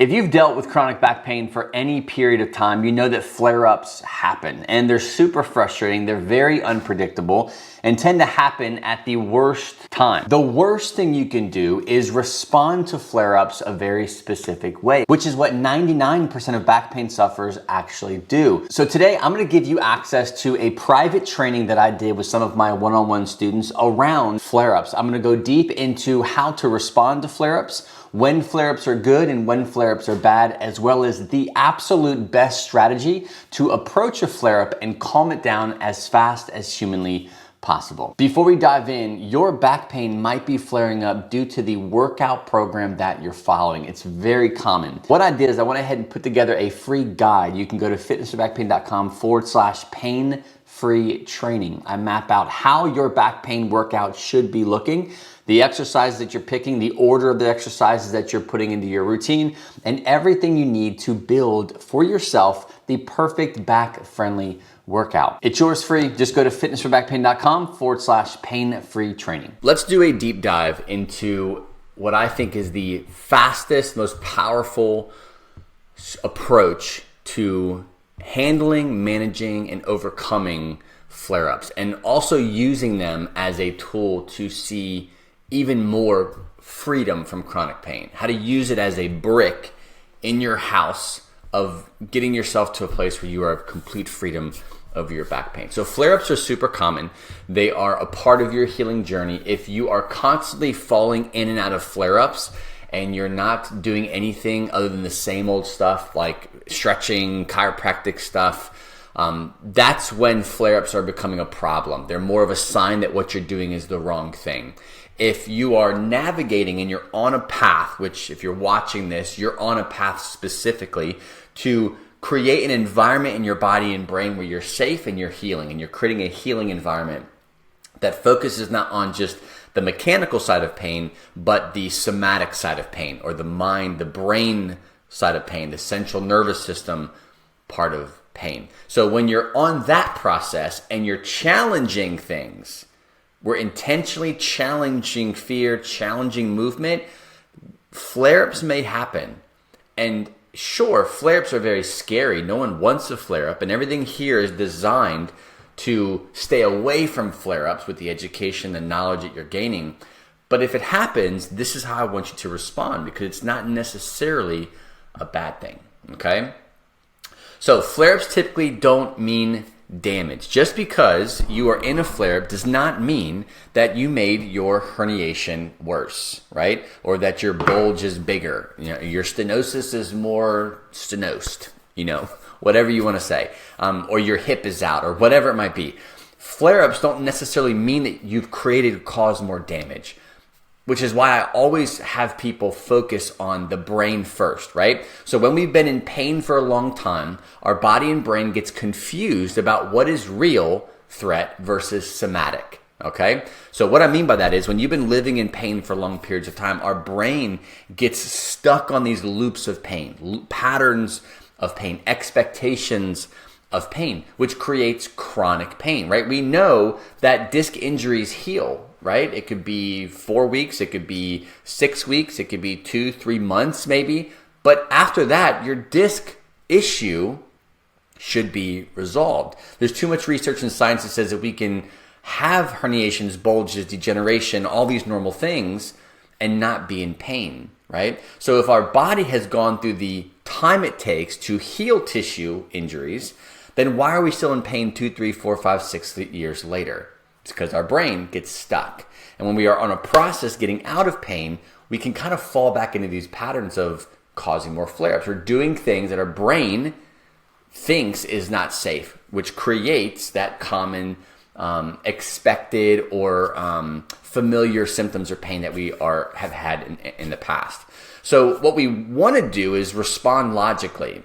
If you've dealt with chronic back pain for any period of time, you know that flare-ups happen and they're super frustrating. They're very unpredictable and tend to happen at the worst time. The worst thing you can do is respond to flare-ups a very specific way, which is what 99% of back pain sufferers actually do. So today I'm gonna give you access to a private training that I did with some of my one-on-one students around flare-ups. I'm gonna go deep into how to respond to flare-ups, when flare-ups are good and when flare-ups are bad, as well as the absolute best strategy to approach a flare-up and calm it down as fast as humanly possible. Before we dive in, your back pain might be flaring up due to the workout program that you're following. It's very common. What I did is I went ahead and put together a free guide. You can go to fitnessforbackpain.com/pain-free training. I map out how your back pain workout should be looking, the exercises that you're picking, the order of the exercises that you're putting into your routine, and everything you need to build for yourself the perfect back-friendly workout. It's yours free. Just go to fitnessforbackpain.com/pain-free training. Let's do a deep dive into what I think is the fastest, most powerful approach to handling, managing, and overcoming flare-ups, and also using them as a tool to see even more freedom from chronic pain. How to use it as a brick in your house of getting yourself to a place where you are complete freedom of your back pain. So flare-ups are super common. They are a part of your healing journey. If you are constantly falling in and out of flare-ups and you're not doing anything other than the same old stuff like stretching, chiropractic stuff, that's when flare-ups are becoming a problem. They're more of a sign that what you're doing is the wrong thing. If you are navigating and you're on a path, which if you're watching this, you're on a path specifically to create an environment in your body and brain where you're safe and you're healing, and you're creating a healing environment that focuses not on just the mechanical side of pain, but the somatic side of pain, or the mind, the brain side of pain, the central nervous system part of pain. So when you're on that process and you're challenging things, we're intentionally challenging fear, challenging movement, flare-ups may happen. And sure, flare-ups are very scary. No one wants a flare-up, and everything here is designed to stay away from flare-ups with the education, the knowledge that you're gaining. But if it happens, this is how I want you to respond, because it's not necessarily a bad thing, okay? So flare-ups typically don't mean damage. Just because you are in a flare-up does not mean that you made your herniation worse, right? Or that your bulge is bigger. You know, your stenosis is more stenosed, whatever you want to say. Or your hip is out, or whatever it might be. Flare-ups don't necessarily mean that you've caused more damage, which is why I always have people focus on the brain first, right? So when we've been in pain for a long time, our body and brain gets confused about what is real threat versus somatic, okay? So what I mean by that is when you've been living in pain for long periods of time, our brain gets stuck on these loops of pain, patterns of pain, expectations of pain, which creates chronic pain, right? We know that disc injuries heal, right? It could be 4 weeks, it could be 6 weeks, it could be 2-3 months maybe. But after that, your disc issue should be resolved. There's too much research in science that says that we can have herniations, bulges, degeneration, all these normal things and not be in pain, right? So if our body has gone through the time it takes to heal tissue injuries, then why are we still in pain 2, 3, 4, 5, 6 years later? It's because our brain gets stuck. And when we are on a process getting out of pain, we can kind of fall back into these patterns of causing more flare-ups. We're doing things that our brain thinks is not safe, which creates that common expected or familiar symptoms or pain that we have had in the past. So what we want to do is respond logically,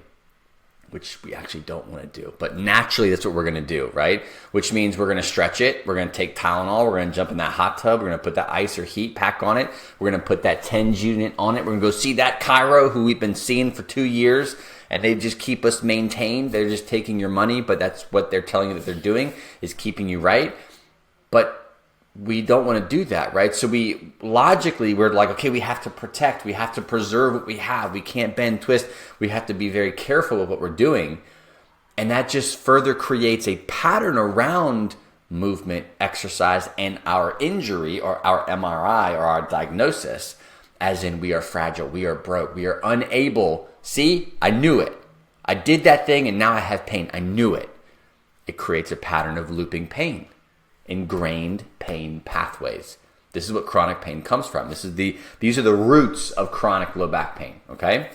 which we actually don't want to do. But naturally, that's what we're going to do, right? Which means we're going to stretch it. We're going to take Tylenol. We're going to jump in that hot tub. We're going to put that ice or heat pack on it. We're going to put that TENS unit on it. We're going to go see that chiro who we've been seeing for 2 years, and they just keep us maintained. They're just taking your money, but that's what they're telling you that they're doing, is keeping you right. But we don't want to do that, right? So we're like, okay, we have to protect, we have to preserve what we have. We can't bend, twist. We have to be very careful with what we're doing. And that just further creates a pattern around movement, exercise, and our injury or our MRI or our diagnosis, as in we are fragile, we are broke, we are unable. See, I knew it. I did that thing and now I have pain. I knew it. It creates a pattern of looping pain, ingrained pain pathways. This is what chronic pain comes from. These are the roots of chronic low back pain, okay?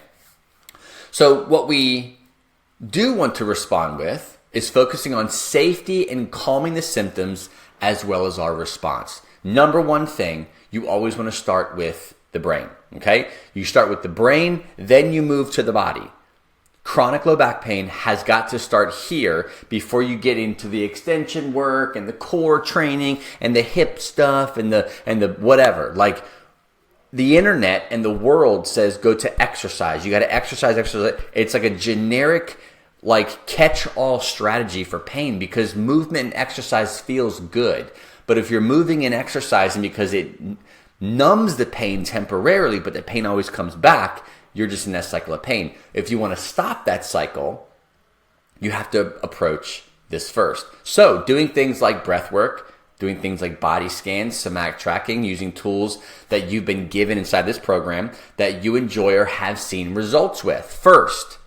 So what we do want to respond with is focusing on safety and calming the symptoms as well as our response. Number one thing, you always want to start with the brain, okay? You start with the brain, then you move to the body. Chronic low back pain has got to start here before you get into the extension work and the core training and the hip stuff and the whatever. Like the internet and the world says go to exercise. You got to exercise. It's like a generic like catch-all strategy for pain because movement and exercise feels good. But if you're moving and exercising because it numbs the pain temporarily, but the pain always comes back, you're just in that cycle of pain. If you want to stop that cycle, you have to approach this first. So doing things like breath work, doing things like body scans, somatic tracking, using tools that you've been given inside this program that you enjoy or have seen results with. First,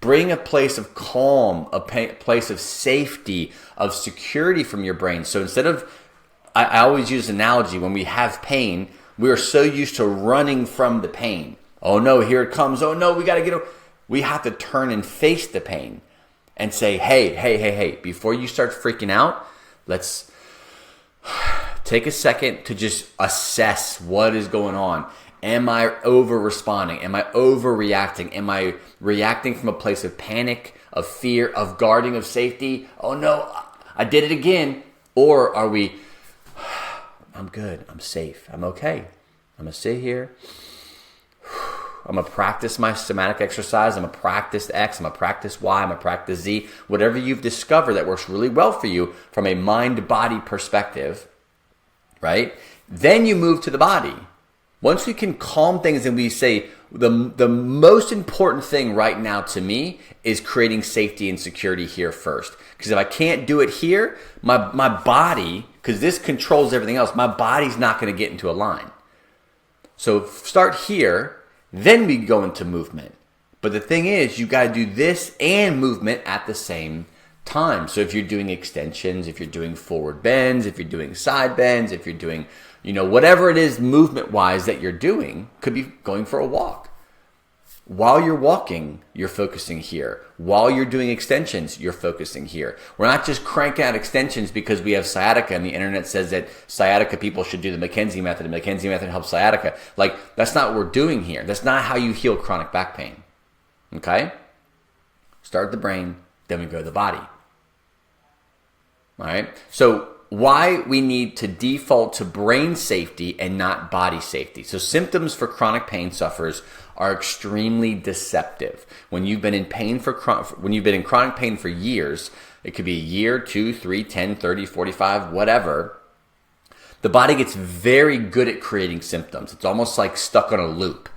bring a place of calm, a place of safety, of security from your brain. So instead of, I always use an analogy, when we have pain, we are so used to running from the pain. Oh no, here it comes. Oh no, we got to get it. We have to turn and face the pain and say, hey, before you start freaking out, let's take a second to just assess what is going on. Am I over-responding? Am I overreacting? Am I reacting from a place of panic, of fear, of guarding, of safety? Oh no, I did it again. Or are we, I'm good, I'm safe, I'm okay. I'm going to sit here. I'm going to practice my somatic exercise. I'm going to practice X. I'm going to practice Y. I'm going to practice Z. Whatever you've discovered that works really well for you from a mind-body perspective, right? Then you move to the body. Once we can calm things and we say, the most important thing right now to me is creating safety and security here first. Because if I can't do it here, my body, because this controls everything else, my body's not going to get into a line. So start here, then we go into movement. But the thing is, you got to do this and movement at the same time. So if you're doing extensions, if you're doing forward bends, if you're doing side bends, if you're doing, whatever it is movement-wise that you're doing, could be going for a walk. While you're walking, you're focusing here. While you're doing extensions, you're focusing here. We're not just cranking out extensions because we have sciatica and the internet says that sciatica people should do the McKenzie method and McKenzie method helps sciatica. Like, that's not what we're doing here. That's not how you heal chronic back pain. Okay? Start the brain, then we go to the body. All right? So why we need to default to brain safety and not body safety. So symptoms for chronic pain sufferers are extremely deceptive. When you've been in chronic pain for years, it could be a year, 2, 3, 10, 30, 45, whatever. The body gets very good at creating symptoms. It's almost like stuck on a loop,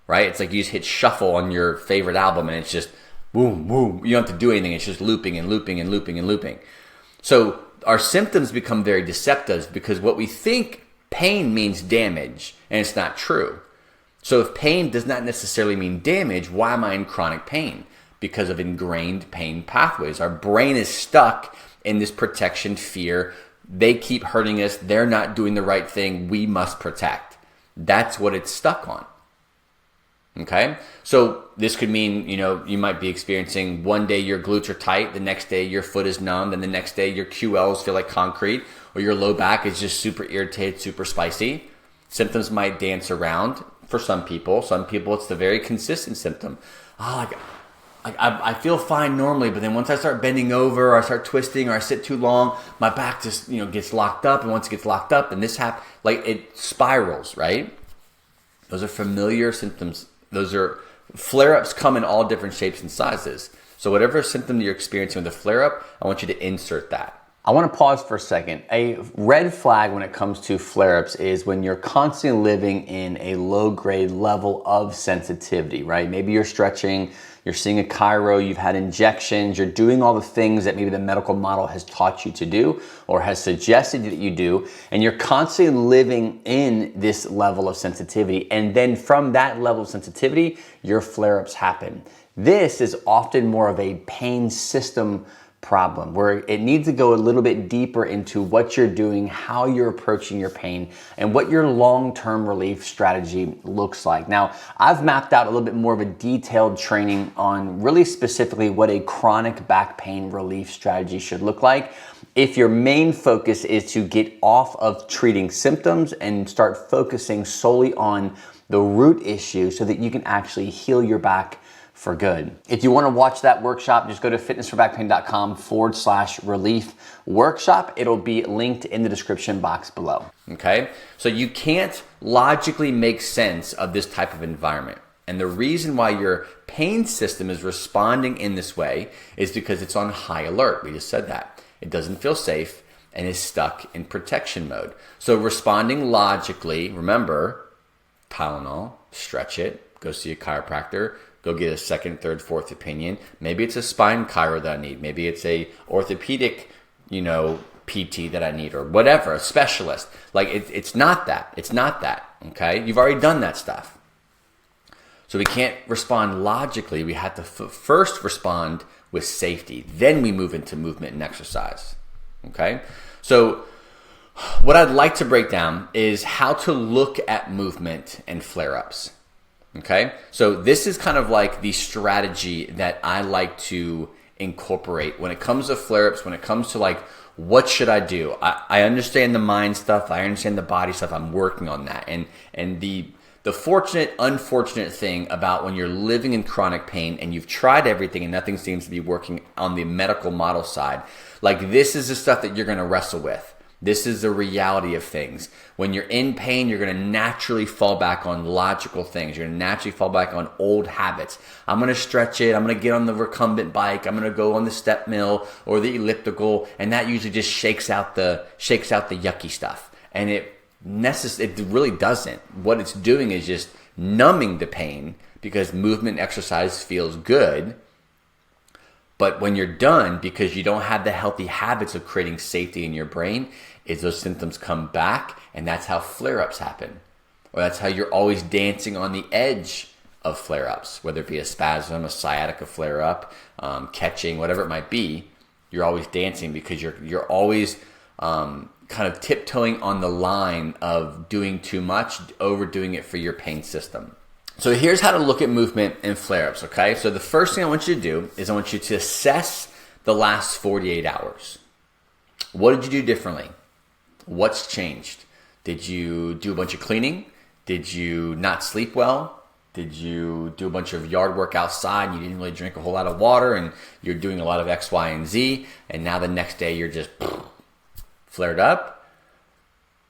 right? It's like you just hit shuffle on your favorite album and it's just boom, boom. You don't have to do anything. It's just looping and looping and looping and looping. So our symptoms become very deceptive because what we think pain means damage, and it's not true. So if pain does not necessarily mean damage, why am I in chronic pain? Because of ingrained pain pathways. Our brain is stuck in this protection fear. They keep hurting us. They're not doing the right thing. We must protect. That's what it's stuck on. Okay? So this could mean, you might be experiencing one day your glutes are tight, the next day your foot is numb, and the next day your QLs feel like concrete, or your low back is just super irritated, super spicy. Symptoms might dance around for some people. Some people, it's the very consistent symptom. I feel fine normally, but then once I start bending over, or I start twisting, or I sit too long, my back just gets locked up, and once it gets locked up, and this happens, like it spirals, right? Those are familiar symptoms. Those are flare-ups come in all different shapes and sizes. So whatever symptom you're experiencing with a flare-up, I want you to insert that. I want to pause for a second. A red flag when it comes to flare-ups is when you're constantly living in a low-grade level of sensitivity, right? Maybe you're stretching, you're seeing a chiro, you've had injections, you're doing all the things that maybe the medical model has taught you to do or has suggested that you do, and you're constantly living in this level of sensitivity. And then from that level of sensitivity, your flare-ups happen. This is often more of a pain system problem where it needs to go a little bit deeper into what you're doing, how you're approaching your pain, and what your long-term relief strategy looks like. Now, I've mapped out a little bit more of a detailed training on really specifically what a chronic back pain relief strategy should look like if your main focus is to get off of treating symptoms and start focusing solely on the root issue so that you can actually heal your back for good. If you want to watch that workshop, just go to fitnessforbackpain.com/relief workshop. It'll be linked in the description box below. Okay, so you can't logically make sense of this type of environment. And the reason why your pain system is responding in this way is because it's on high alert. We just said that. It doesn't feel safe and is stuck in protection mode. So responding logically, remember, Tylenol, stretch it, go see a chiropractor, go get a second, third, fourth opinion. Maybe it's a spine chiro that I need. Maybe it's a orthopedic, PT that I need, or whatever, a specialist. Like it's not that. It's not that. Okay, you've already done that stuff. So we can't respond logically. We have to first respond with safety. Then we move into movement and exercise. Okay, so what I'd like to break down is how to look at movement and flare-ups. Okay, so this is kind of like the strategy that I like to incorporate when it comes to flare-ups, when it comes to like, what should I do? I understand the mind stuff, I understand the body stuff, I'm working on that. And the fortunate, unfortunate thing about when you're living in chronic pain and you've tried everything and nothing seems to be working on the medical model side, like this is the stuff that you're gonna wrestle with. This is the reality of things. When you're in pain, you're going to naturally fall back on logical things. You're going to naturally fall back on old habits. I'm going to stretch it. I'm going to get on the recumbent bike. I'm going to go on the step mill or the elliptical, and that usually just shakes out the yucky stuff. And it really doesn't. What it's doing is just numbing the pain because movement exercise feels good. But when you're done, because you don't have the healthy habits of creating safety in your brain, is those symptoms come back, and that's how flare-ups happen. Or that's how you're always dancing on the edge of flare-ups, whether it be a spasm, a sciatica flare-up, catching, whatever it might be. You're always dancing because you're always kind of tiptoeing on the line of doing too much, overdoing it for your pain system. So here's how to look at movement and flare-ups, okay? So the first thing I want you to do is I want you to assess the last 48 hours. What did you do differently? What's changed? Did you do a bunch of cleaning? Did you not sleep well? Did you do a bunch of yard work outside and you didn't really drink a whole lot of water and you're doing a lot of X, Y, and Z, and now the next day you're just flared up,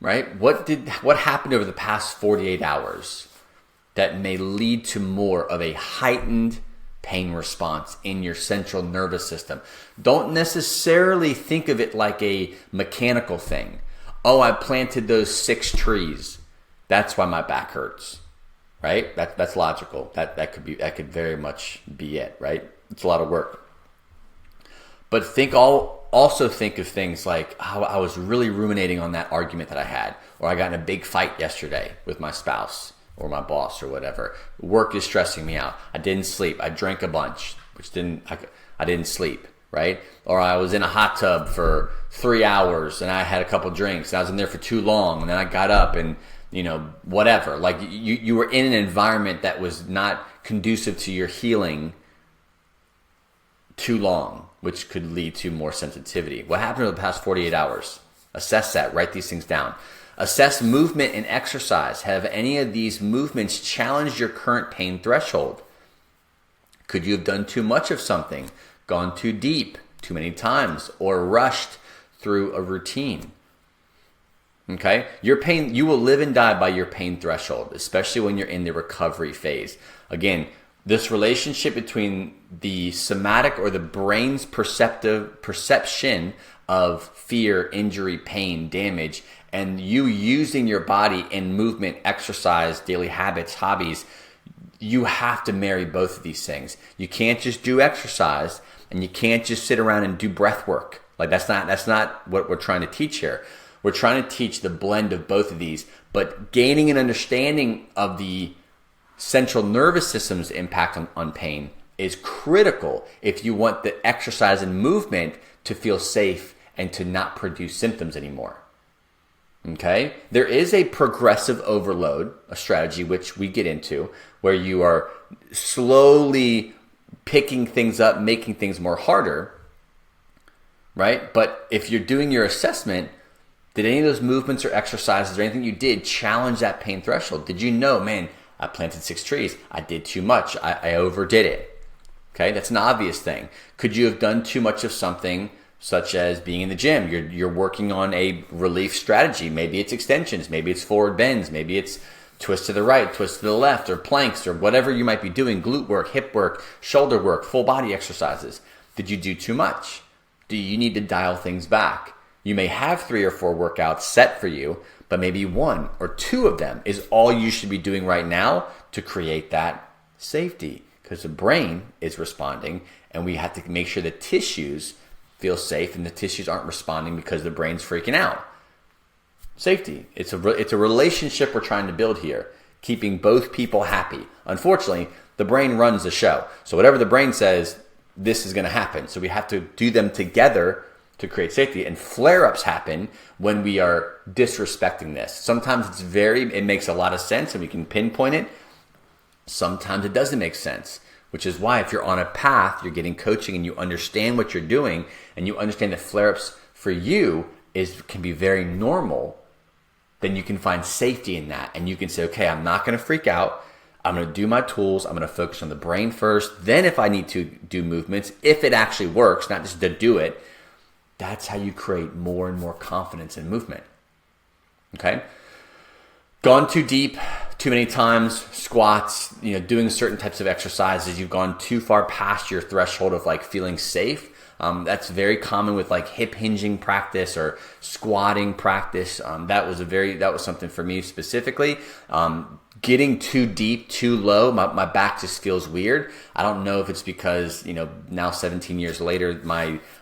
right? What happened over the past 48 hours that may lead to more of a heightened pain response in your central nervous system? Don't necessarily think of it like a mechanical thing. Oh, I planted those 6 trees. That's why my back hurts, right? That's logical. That could very much be it, right? It's a lot of work. But also think of things like how I was really ruminating on that argument that I had, or I got in a big fight yesterday with my spouse or my boss or whatever. Work is stressing me out. I didn't sleep. I drank a bunch, I didn't sleep, right? Or I was in a hot tub for 3 hours and I had a couple drinks. And I was in there for too long and then I got up and, whatever. Like you were in an environment that was not conducive to your healing too long, which could lead to more sensitivity. What happened over the past 48 hours? Assess that. Write these things down. Assess movement and exercise. Have any of these movements challenged your current pain threshold? Could you have done too much of something, gone too deep, too many times, or rushed through a routine? Okay? Your pain, you will live and die by your pain threshold, especially when you're in the recovery phase. Again, This relationship between the somatic or the brain's perception of fear, injury, pain, damage, and you using your body in movement, exercise, daily habits, hobbies, you have to marry both of these things. You can't just do exercise, and you can't just sit around and do breath work. Like that's not what we're trying to teach here. We're trying to teach the blend of both of these, but gaining an understanding of the central nervous system's impact on pain is critical if you want the exercise and movement to feel safe and to not produce symptoms anymore. Okay? There is a progressive overload, a strategy which we get into, where you are slowly picking things up, making things more harder, right? But if you're doing your assessment, did any of those movements or exercises or anything you did challenge that pain threshold? Did you know, man, I planted 6 trees. I did too much. I overdid it. Okay, that's an obvious thing. Could you have done too much of something such as being in the gym? You're working on a relief strategy. Maybe it's extensions. Maybe it's forward bends. Maybe it's twist to the right, twist to the left, or planks, or whatever you might be doing. Glute work, hip work, shoulder work, full body exercises. Did you do too much? Do you need to dial things back? You may have 3 or 4 workouts set for you, but maybe 1 or 2 of them is all you should be doing right now to create that safety, because the brain is responding, and we have to make sure the tissues feel safe and the tissues aren't responding because the brain's freaking out. Safety. It's a relationship we're trying to build here, keeping both people happy. Unfortunately, the brain runs the show. So whatever the brain says, this is going to happen. So we have to do them together to create safety. And flare-ups happen when we are disrespecting this. Sometimes it makes a lot of sense and we can pinpoint it. Sometimes it doesn't make sense, which is why if you're on a path, you're getting coaching and you understand what you're doing and you understand that flare-ups for you can be very normal, then you can find safety in that. And you can say, okay, I'm not going to freak out. I'm going to do my tools. I'm going to focus on the brain first. Then if I need to do movements, if it actually works, not just to do it, that's how you create more and more confidence in movement. Okay? Gone too deep, too many times, squats, doing certain types of exercises, you've gone too far past your threshold of like feeling safe. That's very common with like hip hinging practice or squatting practice. That was something for me specifically. Getting too deep, too low, my back just feels weird. I don't know if it's because, now 17 years later,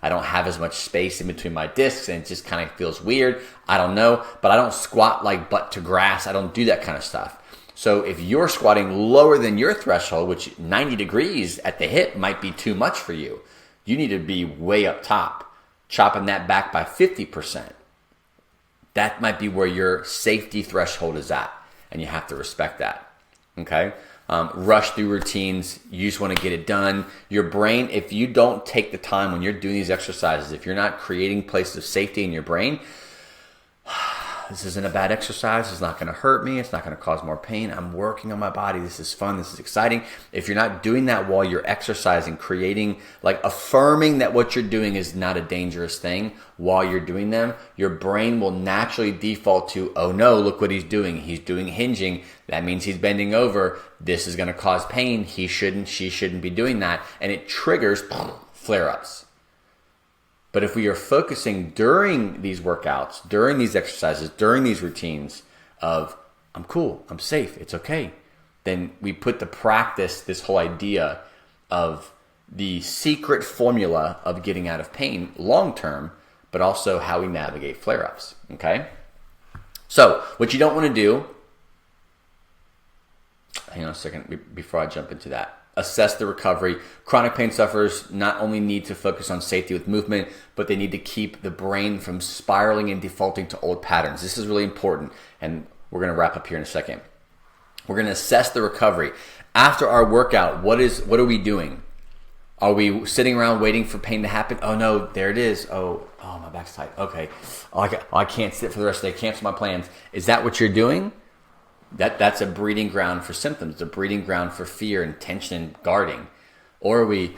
I don't have as much space in between my discs and it just kind of feels weird. I don't know, but I don't squat like butt to grass. I don't do that kind of stuff. So if you're squatting lower than your threshold, which 90 degrees at the hip might be too much for you, you need to be way up top, chopping that back by 50%. That might be where your safety threshold is at, and you have to respect that, okay? Rush through routines. You just want to get it done. Your brain, if you don't take the time when you're doing these exercises, if you're not creating places of safety in your brain, this isn't a bad exercise. It's not going to hurt me. It's not going to cause more pain. I'm working on my body. This is fun. This is exciting. If you're not doing that while you're exercising, creating, like affirming that what you're doing is not a dangerous thing while you're doing them, your brain will naturally default to, oh no, look what he's doing. He's doing hinging. That means he's bending over. This is going to cause pain. She shouldn't be doing that. And it triggers flare-ups. But if we are focusing during these workouts, during these exercises, during these routines of, I'm cool, I'm safe, it's okay, then we put the practice, this whole idea of the secret formula of getting out of pain long-term, but also how we navigate flare-ups, okay? So what you don't want to do, hang on a second before I jump into that. Assess the recovery. Chronic pain sufferers not only need to focus on safety with movement, but they need to keep the brain from spiraling and defaulting to old patterns. This is really important, and we're going to wrap up here in a second. We're going to assess the recovery. After our workout, what are we doing? Are we sitting around waiting for pain to happen? Oh no, there it is. Oh, my back's tight. Okay. I can't sit for the rest of the day. Cancel my plans. Is that what you're doing? That's a breeding ground for symptoms. It's a breeding ground for fear and tension and guarding. Or are we,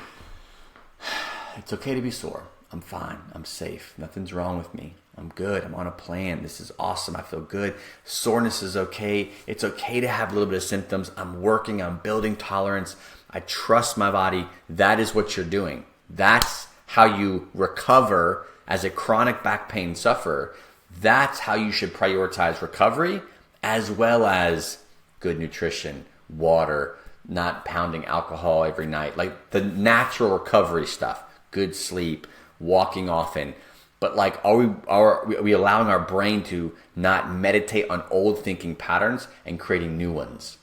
it's okay to be sore. I'm fine. I'm safe. Nothing's wrong with me. I'm good. I'm on a plan. This is awesome. I feel good. Soreness is okay. It's okay to have a little bit of symptoms. I'm working. I'm building tolerance. I trust my body. That is what you're doing. That's how you recover as a chronic back pain sufferer. That's how you should prioritize recovery, as well as good nutrition, water, not pounding alcohol every night, like the natural recovery stuff, good sleep, walking often. But like, are we allowing our brain to not meditate on old thinking patterns and creating new ones?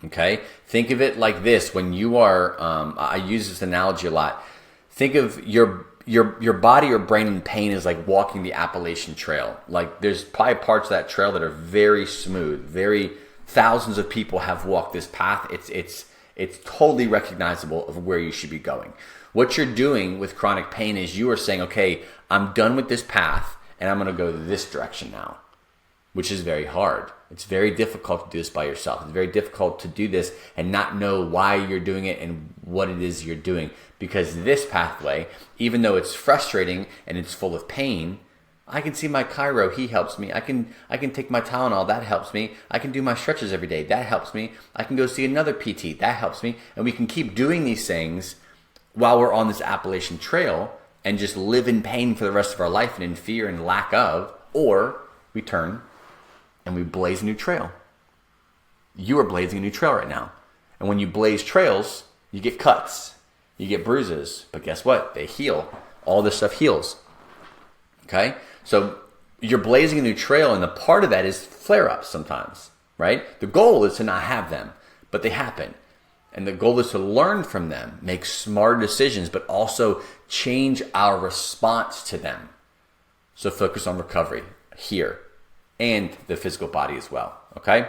Okay, think of it like this: when you are, I use this analogy a lot. Think of your body or brain in pain is like walking the Appalachian Trail. Like, there's probably parts of that trail that are very smooth, very thousands of people have walked this path. It's totally recognizable of where you should be going. What you're doing with chronic pain is you are saying, okay, I'm done with this path and I'm going to go this direction now, which is very hard. It's very difficult to do this by yourself. It's very difficult to do this and not know why you're doing it and what it is you're doing. Because this pathway, even though it's frustrating and it's full of pain, I can see my chiro, he helps me. I can take my Tylenol, that helps me. I can do my stretches every day, that helps me. I can go see another PT, that helps me. And we can keep doing these things while we're on this Appalachian Trail and just live in pain for the rest of our life and in fear and lack of, or we turn and we blaze a new trail. You are blazing a new trail right now. And when you blaze trails, you get cuts, you get bruises, but guess what? They heal. All this stuff heals. Okay? So you're blazing a new trail, and the part of that is flare-ups sometimes, right? The goal is to not have them, but they happen. And the goal is to learn from them, make smarter decisions, but also change our response to them. So focus on recovery here and the physical body as well, okay?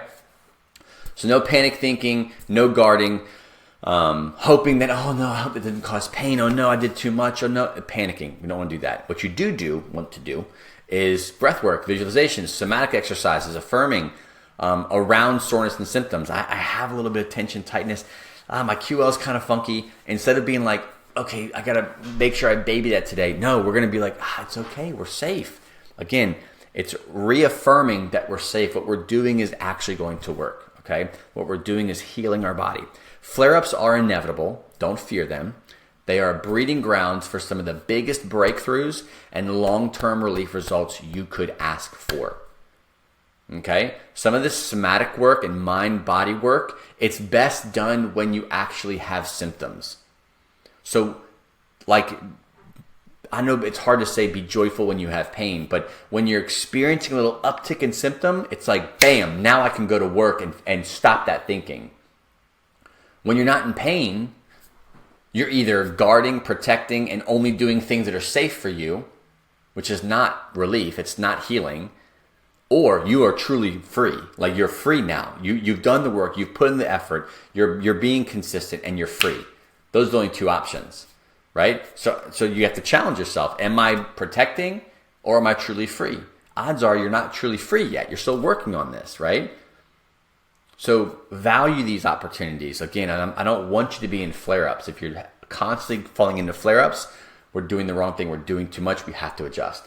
So no panic thinking, no guarding, hoping that, oh no, I hope it didn't cause pain. Oh no, I did too much. Oh no, panicking. We don't want to do that. What you want to do is breath work, visualizations, somatic exercises, affirming around soreness and symptoms. I have a little bit of tension, tightness. My QL is kind of funky. Instead of being like, okay, I got to make sure I baby that today. No, we're going to be like, it's okay. We're safe. Again, it's reaffirming that we're safe. What we're doing is actually going to work. Okay. What we're doing is healing our body. Flare-ups are inevitable. Don't fear them. They are breeding grounds for some of the biggest breakthroughs and long-term relief results you could ask for. Okay? Some of this somatic work and mind-body work, it's best done when you actually have symptoms. So, like, I know it's hard to say be joyful when you have pain, but when you're experiencing a little uptick in symptom, it's like, bam, now I can go to work and stop that thinking. When you're not in pain, you're either guarding, protecting, and only doing things that are safe for you, which is not relief, it's not healing, or you are truly free. Like, you're free now. You've done the work, you've put in the effort, you're being consistent, and you're free. Those are the only two options, right? So you have to challenge yourself. Am I protecting or am I truly free? Odds are you're not truly free yet. You're still working on this, right? So value these opportunities. Again, I don't want you to be in flare-ups. If you're constantly falling into flare-ups, we're doing the wrong thing. We're doing too much. We have to adjust.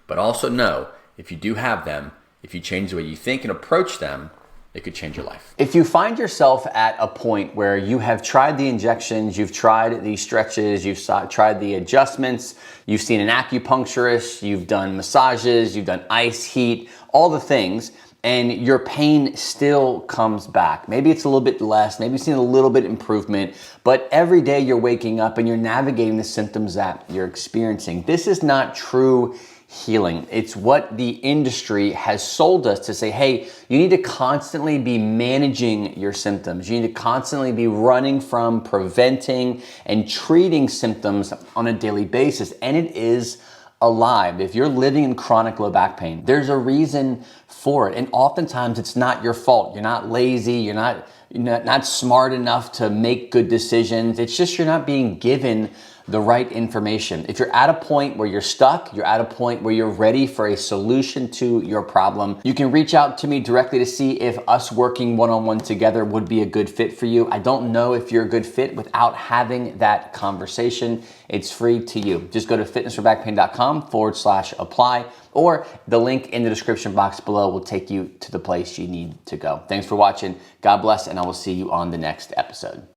But also know, if you do have them, if you change the way you think and approach them, it could change your life. If you find yourself at a point where you have tried the injections, you've tried the stretches, you've tried the adjustments, you've seen an acupuncturist, you've done massages, you've done ice, heat, all the things, and your pain still comes back. Maybe it's a little bit less, maybe you've seen a little bit improvement, but every day you're waking up and you're navigating the symptoms that you're experiencing. This is not true healing. It's what the industry has sold us to say, hey, you need to constantly be managing your symptoms. You need to constantly be running from preventing and treating symptoms on a daily basis. And it is a lie. If you're living in chronic low back pain, there's a reason for it. And oftentimes it's not your fault. You're not lazy. You're not smart enough to make good decisions. It's just you're not being given the right information. If you're at a point where you're stuck, you're at a point where you're ready for a solution to your problem, you can reach out to me directly to see if us working one-on-one together would be a good fit for you. I don't know if you're a good fit without having that conversation. It's free to you. Just go to fitnessforbackpain.com/apply, or the link in the description box below will take you to the place you need to go. Thanks for watching. God bless, and I will see you on the next episode.